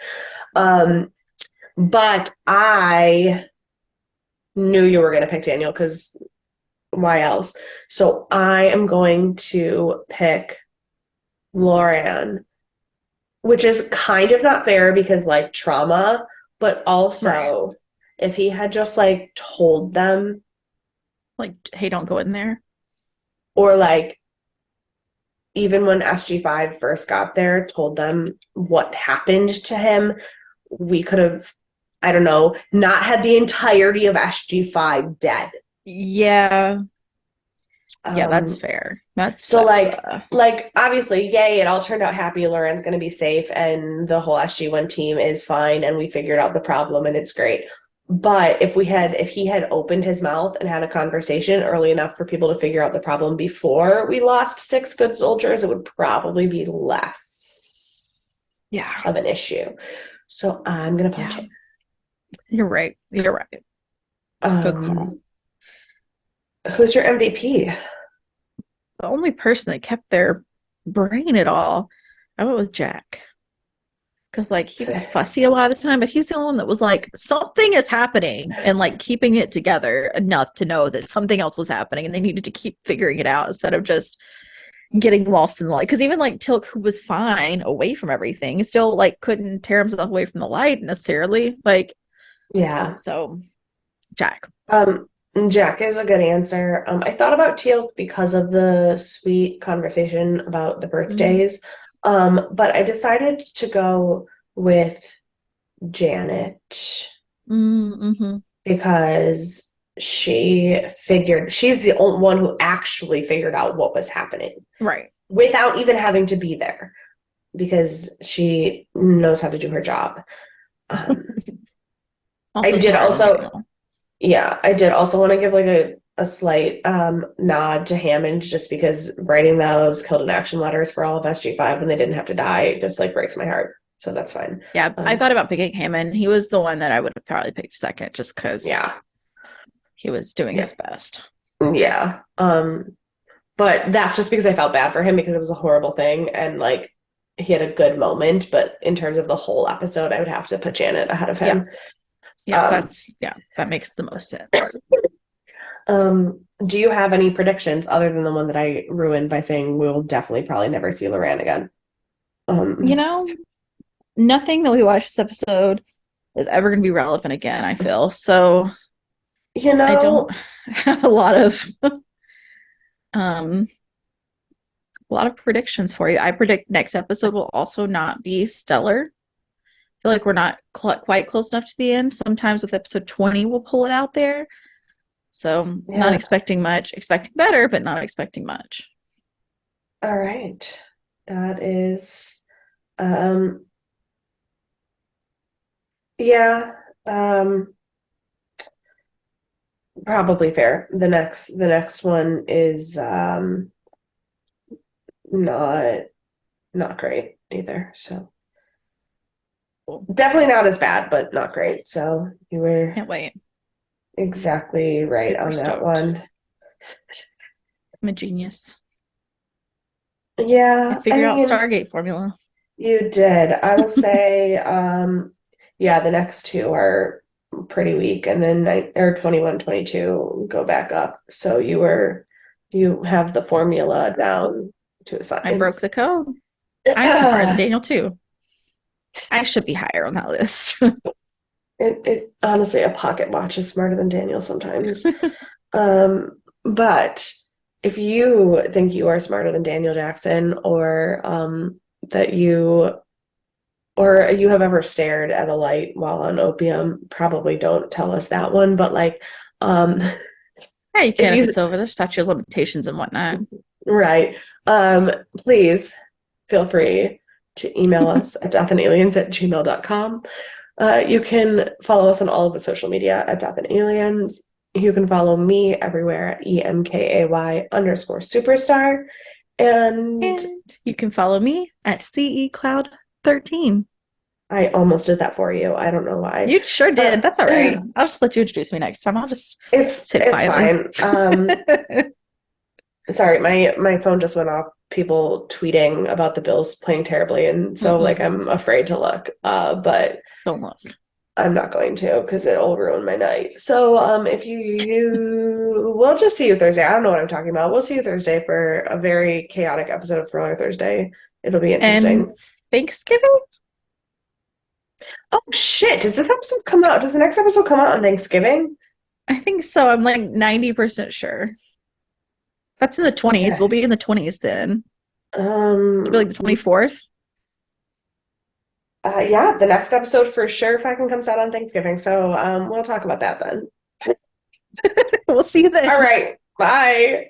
Um, but I knew you were going to pick Daniel because why else? So I am going to pick Lauren, which is kind of not fair because like trauma, but Right. also if he had just like told them Like, hey, don't go in there. or like even when SG5 first got there, told them what happened to him, we could have, I don't know, not had the entirety of SG5 dead. Yeah. Yeah, that's Um, fair. so That's like obviously, yay, it all turned out happy. Lauren's gonna be safe and the whole SG1 team is fine and we figured out the problem and it's great. But if he had opened his mouth and had a conversation early enough for people to figure out the problem before we lost six good soldiers, it would probably be less yeah. of an issue. So I'm gonna punch Yeah. it. You're right. You're right. Good call. Um, who's your MVP? The only person that kept their brain at all, I went with Jack. Because like he was fussy a lot of the time, but he's the only one that was like, something is happening and like keeping it together enough to know that something else was happening and they needed to keep figuring it out instead of just getting lost in the light. Because even like Tilk, who was fine away from everything, still like couldn't tear himself away from the light necessarily. Like, Yeah. so Jack. Um, Jack is a good answer. I thought about Teal because of the sweet conversation about the Mm-hmm. birthdays. But I decided to go with Janet Mm-hmm. because she's the only one who actually figured out what was happening Right. without even having to be there because she knows how to do her job. Um, I Also did smarter than also Daniel. Yeah, I did also want to give like a slight nod to Hammond just because writing those killed in action letters for all of SG5 when they didn't have to die just like breaks my heart. So that's fine. Yeah, I Um, thought about picking Hammond. He was the one that I would have probably picked second just because yeah. he was doing Yeah. his best. Yeah. But that's just because I felt bad for him because it was a horrible thing and like he had a good moment, but in terms of the whole episode, I would have to put Janet ahead of Yeah. him. Yeah, Um, that makes the most sense. do you have any predictions other than the one that I ruined by saying we'll definitely probably never see Loran again? You Um, know, nothing that we watched this episode is ever going to be relevant again, I feel. So you I don't know, have um a lot of predictions for you. I predict next episode will also not be stellar. feel like we're not quite close enough to the end. Sometimes with episode 20, we'll pull it out there. So not Yeah. expecting much, expecting better, but not expecting much. All right. That is, um, yeah, um, probably fair. The next one is not not great either. So Cool. definitely not as bad, but not great. So you were Can't wait. exactly right Super on that stoked. one. I'm a genius. I Yeah, I figured out mean, Stargate formula. you did. I will say, yeah, the next two are pretty weak, and then 21, 22 go back up. So you have the formula down to a I broke science. the code. I'm smarter than Daniel too. I should be higher on that list. It honestly, a pocket watch is smarter than Daniel sometimes. But if you think you are smarter than Daniel Jackson, or that you have ever stared at a light while on opium, probably don't tell us that one. But like, um, Yeah, you if can if you it's over. There's statute of limitations and whatnot. right, please feel free to email us at deathandaliens@gmail.com. You can follow us on all of the social media at Death and Aliens. You can follow me everywhere at EMKAY_superstar. And And you can follow me at CE Cloud 13. I almost did that for you. I don't know why. You sure Uh, did. That's all right. I'll just let you introduce me next time. I'll just sit it's quietly. fine. Sorry, my phone just went off. People tweeting about the Bills playing terribly, and so like Mm-mm. I'm afraid to look. But Don't look. I'm not going to because it'll ruin my night. So if we'll just see you Thursday. I don't know what I'm talking about. We'll see you Thursday for a very chaotic episode of Thriller Thursday. It'll be And interesting. Thanksgiving? Oh shit, does this episode come out? Does the next episode come out on Thanksgiving? I think so. I'm like 90% sure. That's in the 20s. We'll Okay. be in the 20s then. It'll be Um like the 24th. yeah, the next episode for sure fucking comes out on Thanksgiving. So we'll talk about that then. We'll see you All then. right. Bye.